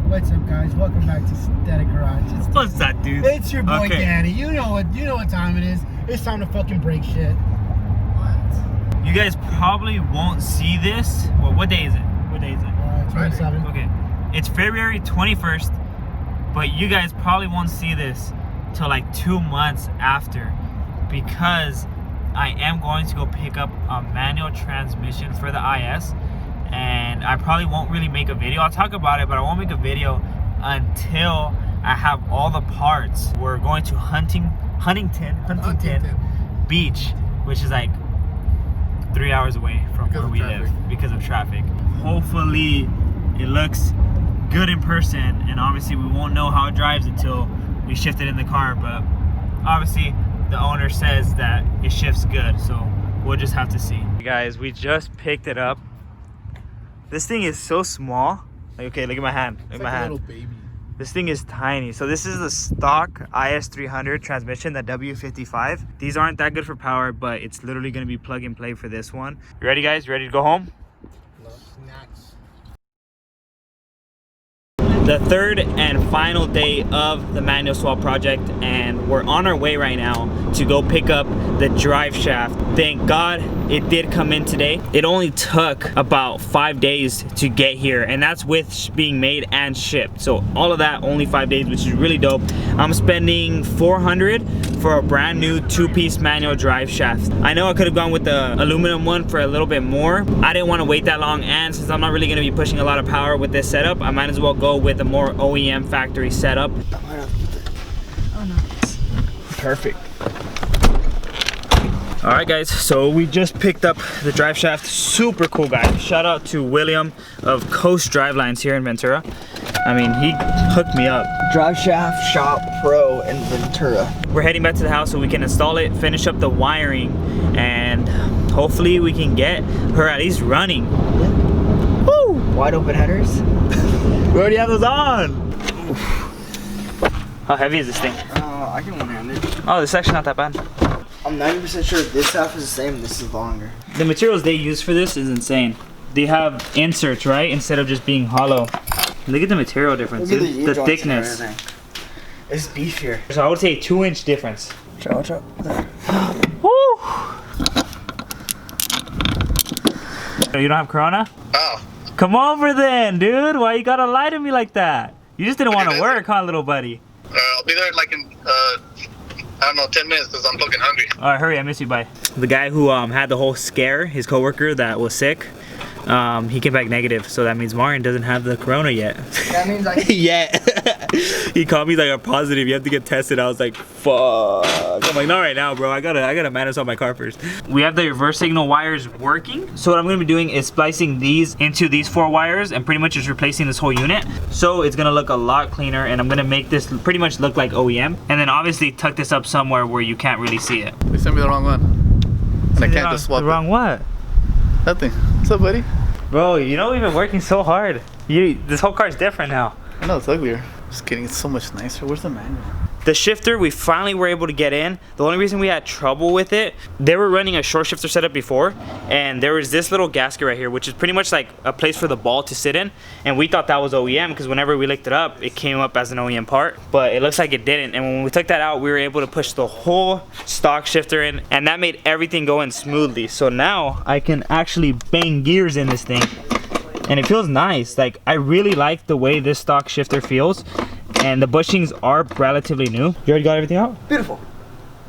What's up, guys? Welcome back to Static Garage. What's that, dude? It's your boy Danny. You know what time it is. It's time to fucking break shit. What? You guys probably won't see this. Well, what day is it? 27. Okay. It's February 21st, but you guys probably won't see this till like 2 months after, because I am going to go pick up a manual transmission for the IS, and I probably won't really make a video. I'll talk about it, but I won't make a video until I have all the parts. We're going to Huntington Beach, which is like 3 hours away from where we live because of traffic. Hopefully it looks good in person, and obviously we won't know how it drives until we shift it in the car, but obviously the owner says that it shifts good, so we'll just have to see. Hey guys, we just picked it up. This thing is so small. Like, okay, look at my hand. Look at my hand. Little baby. This thing is tiny. So this is the stock IS300 transmission, the W55. These aren't that good for power, but it's literally gonna be plug and play for this one. You ready, guys? You ready to go home? No snacks. The third and final day of the manual swap project, and we're on our way right now to go pick up the drive shaft. Thank God it did come in today. It only took about 5 days to get here, and that's with being made and shipped. So all of that, only 5 days, which is really dope. I'm spending $400 for a brand new 2-piece manual drive shaft. I know I could have gone with the aluminum one for a little bit more. I didn't want to wait that long, and since I'm not really going to be pushing a lot of power with this setup, I might as well go with a more OEM factory setup. Oh no. Perfect. All right, guys, so we just picked up the drive shaft. Super cool guy. Shout out to William of Coast Drivelines here in Ventura. I mean, he hooked me up. Drive Shaft Shop Pro in Ventura. We're heading back to the house so we can install it, finish up the wiring, and hopefully we can get her at least running. Yeah. Woo! Wide open headers. We already have those on. Oof. How heavy is this thing? I can one-hand it. Oh, this is actually not that bad. I'm 90% sure this half is the same, this is longer. The materials they use for this is insane. They have inserts, right? Instead of just being hollow. Look at the material difference, dude. The thickness. It's beefier. So I would say 2-inch difference. Watch out. Woo! You don't have Corona? Oh. Come over then, dude. Why you gotta lie to me like that? You just didn't want to work, huh, little buddy? I'll be there like in, I don't know, 10 minutes because I'm fucking hungry. All right, hurry, I miss you, bye. The guy who had the whole scare, his coworker that was sick, he came back negative, so that means Marian doesn't have the Corona yet. That means I Yeah. He called me like, I'm positive, you have to get tested. I was like, fuck. I'm like, not right now, bro. I gotta manage on my car first. We have the reverse signal wires working. So what I'm gonna be doing is splicing these into these 4 wires and pretty much just replacing this whole unit. So it's gonna look a lot cleaner, and I'm gonna make this pretty much look like OEM. And then obviously tuck this up somewhere where you can't really see it. They sent me the wrong one. And I can't just swap the wrong what? Nothing. What's up, buddy? Bro, you know we've been working so hard. This whole car's different now. I know, it's uglier. Just kidding, it's so much nicer. Where's the manual? The shifter, we finally were able to get in. The only reason we had trouble with it, they were running a short shifter setup before, and there was this little gasket right here, which is pretty much like a place for the ball to sit in, and we thought that was OEM because whenever we licked it up, it came up as an OEM part, but it looks like it didn't. And when we took that out, we were able to push the whole stock shifter in, and that made everything go in smoothly. So now I can actually bang gears in this thing, and it feels nice. Like, I really like the way this stock shifter feels. And the bushings are relatively new. You already got everything out? Beautiful.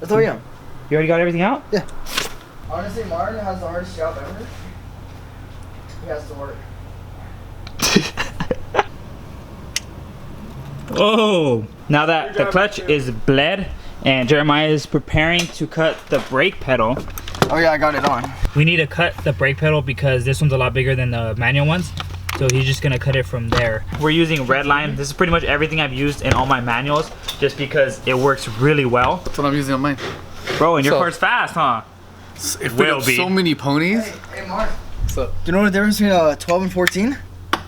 That's OEM. You already got everything out? Yeah. Honestly, Martin has the hardest job ever. He has to work. Oh! Now that the clutch is bled and Jeremiah is preparing to cut the brake pedal. Oh yeah, I got it on. We need to cut the brake pedal because this one's a lot bigger than the manual ones. So he's just gonna cut it from there. We're using Redline. This is pretty much everything I've used in all my manuals just because it works really well. That's what I'm using on mine. Bro, and your car's fast, huh? It will be. So many ponies. Hey Mark. What's up? Do you know the difference between a 12 and 14?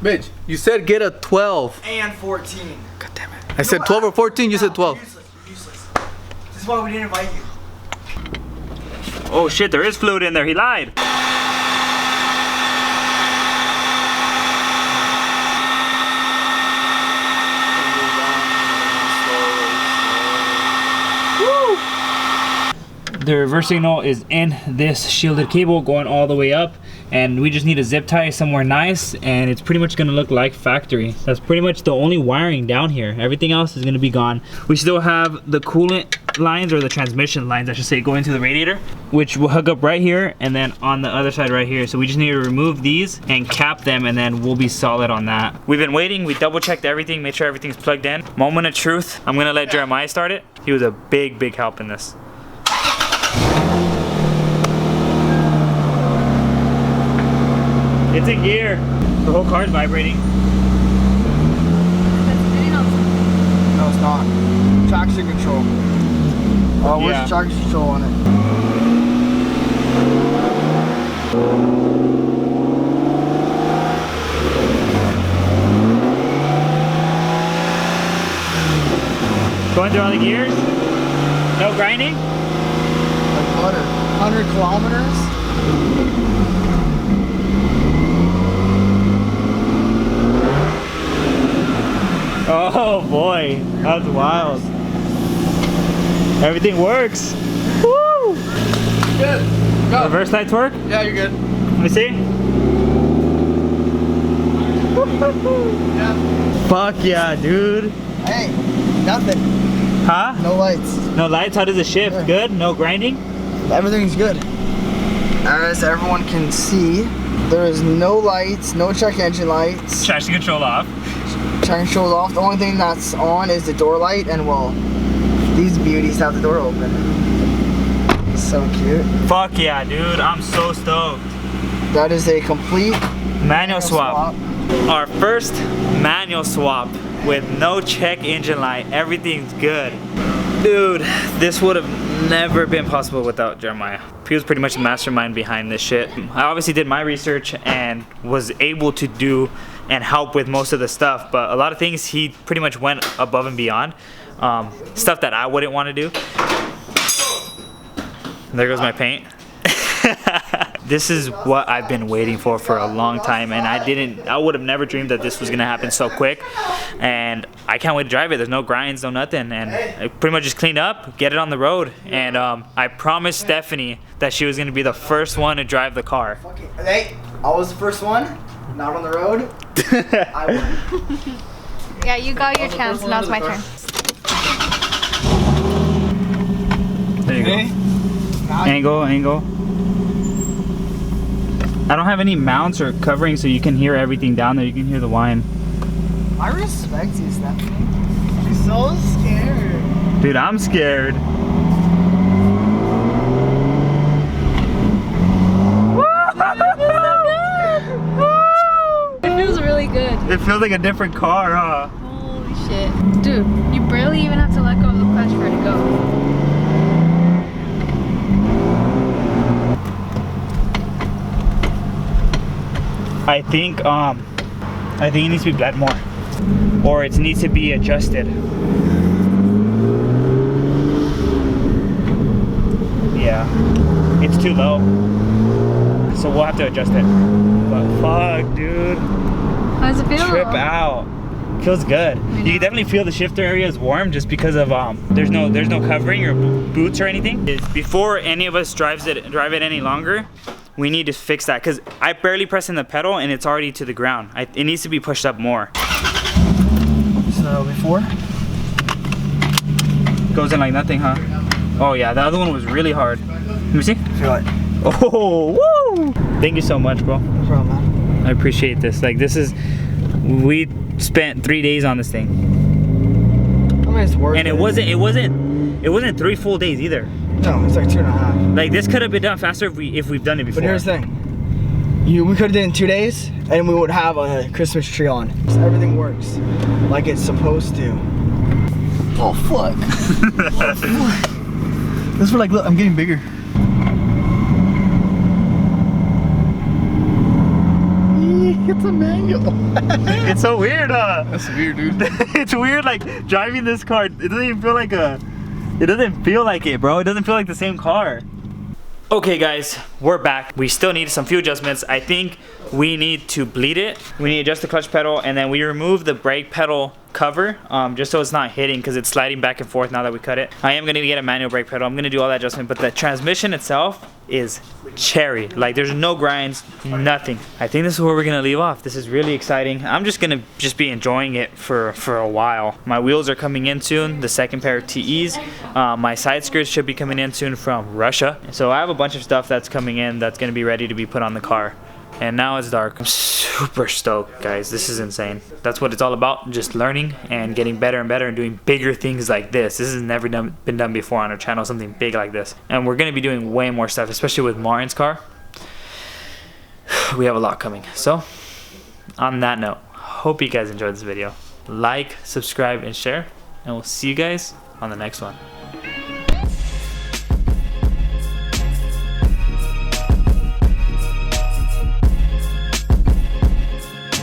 Bitch, you said get a 12. And 14. God damn it. I said 12 or 14, you said 12. Useless, useless. This is why we didn't invite you. Oh shit, there is fluid in there. He lied. The reverse signal is in this shielded cable going all the way up, and we just need a zip tie somewhere nice, and it's pretty much gonna look like factory. That's pretty much the only wiring down here. Everything else is gonna be gone. We still have the coolant lines, or the transmission lines I should say, going to the radiator, which will hook up right here and then on the other side right here. So we just need to remove these and cap them, and then we'll be solid on that. We've been waiting, we double checked everything, made sure everything's plugged in. Moment of truth, I'm gonna let Jeremiah start it. He was a big help in this. It's in gear. The whole car's vibrating. No, it's not. Traction control. Oh, where's the traction control on it? Going through all the gears. No grinding. Like butter. 100 kilometers. Oh boy, that's wild. Everything works. Woo! Good. Go. Reverse lights work? Yeah, you're good. Let me see. Yeah. Fuck yeah, dude. Hey, nothing. Huh? No lights. No lights? How does it shift? Yeah. Good? No grinding? Everything's good. As everyone can see, there is no lights, no check engine lights. Traction control off. Traction control's off. The only thing that's on is the door light, and well, these beauties have the door open. So cute. Fuck yeah, dude. I'm so stoked. That is a complete Manual swap. Our first manual swap with no check engine light. Everything's good. Dude, this would have never been possible without Jeremiah. He was pretty much the mastermind behind this shit. I obviously did my research and was able to do and help with most of the stuff, but a lot of things he pretty much went above and beyond. Stuff that I wouldn't want to do. There goes my paint. This is what I've been waiting for a long time, and I would have never dreamed that this was gonna happen so quick, and I can't wait to drive it. There's no grinds, no nothing, and I pretty much just cleaned up, get it on the road, and I promised Stephanie that she was gonna be the first one to drive the car. Hey, I was the first one, not on the road. I won. Yeah, you got your chance. Now it's my turn. There you go. Angle. I don't have any mounts or covering, so you can hear everything down there. You can hear the whine. I respect you, Stephanie. She's so scared. Dude, I'm scared. It feels really good. It feels like a different car, huh? Holy shit. Dude, you barely even have to let go of the clutch for it to go. I think it needs to be bled more, or it needs to be adjusted. Yeah, it's too low, so we'll have to adjust it. But fuck, dude, How does it feel? trip out. Feels good. You can definitely feel the shifter area is warm just because of there's no covering or boots or anything. Before any of us drive it any longer, we need to fix that, because I barely press in the pedal and it's already to the ground. It needs to be pushed up more. So before? Goes in like nothing, huh? Oh yeah, the other one was really hard. Let me see. Feel it. Oh, woo! Thank you so much, bro. No problem, man. I appreciate this. Like, we spent 3 days on this thing. I mean, it's worth it. And it wasn't 3 full days either. No, it's like 2.5. Like, this could have been done faster if we've done it before. But here's the thing. We could have done it in 2 days, and we would have a Christmas tree on. So everything works like it's supposed to. Oh, fuck. This is like, look, I'm getting bigger. It's a manual. It's so weird, huh? That's weird, dude. It's weird, like, driving this car. It doesn't even feel like it doesn't feel like it, bro. It doesn't feel like the same car. Okay, guys, we're back. We still need some few adjustments. I think we need to bleed it. We need to adjust the clutch pedal, and then we remove the brake pedal cover, just so it's not hitting because it's sliding back and forth now that we cut it. I am going to get a manual brake pedal. I'm going to do all that adjustment, but the transmission itself is cherry. Like there's no grinds, nothing. I think this is where we're going to leave off. This is really exciting. I'm just going to be enjoying it for a while. My wheels are coming in soon, the second pair of TEs. My side skirts should be coming in soon from Russia. So I have a bunch of stuff that's coming in that's going to be ready to be put on the car. And now it's dark. I'm super stoked, guys. This is insane. That's what it's all about, just learning and getting better and better and doing bigger things like this. This has never been done before on our channel, something big like this. And we're gonna be doing way more stuff, especially with Martin's car. We have a lot coming. So, on that note, hope you guys enjoyed this video. Like, subscribe, and share. And we'll see you guys on the next one.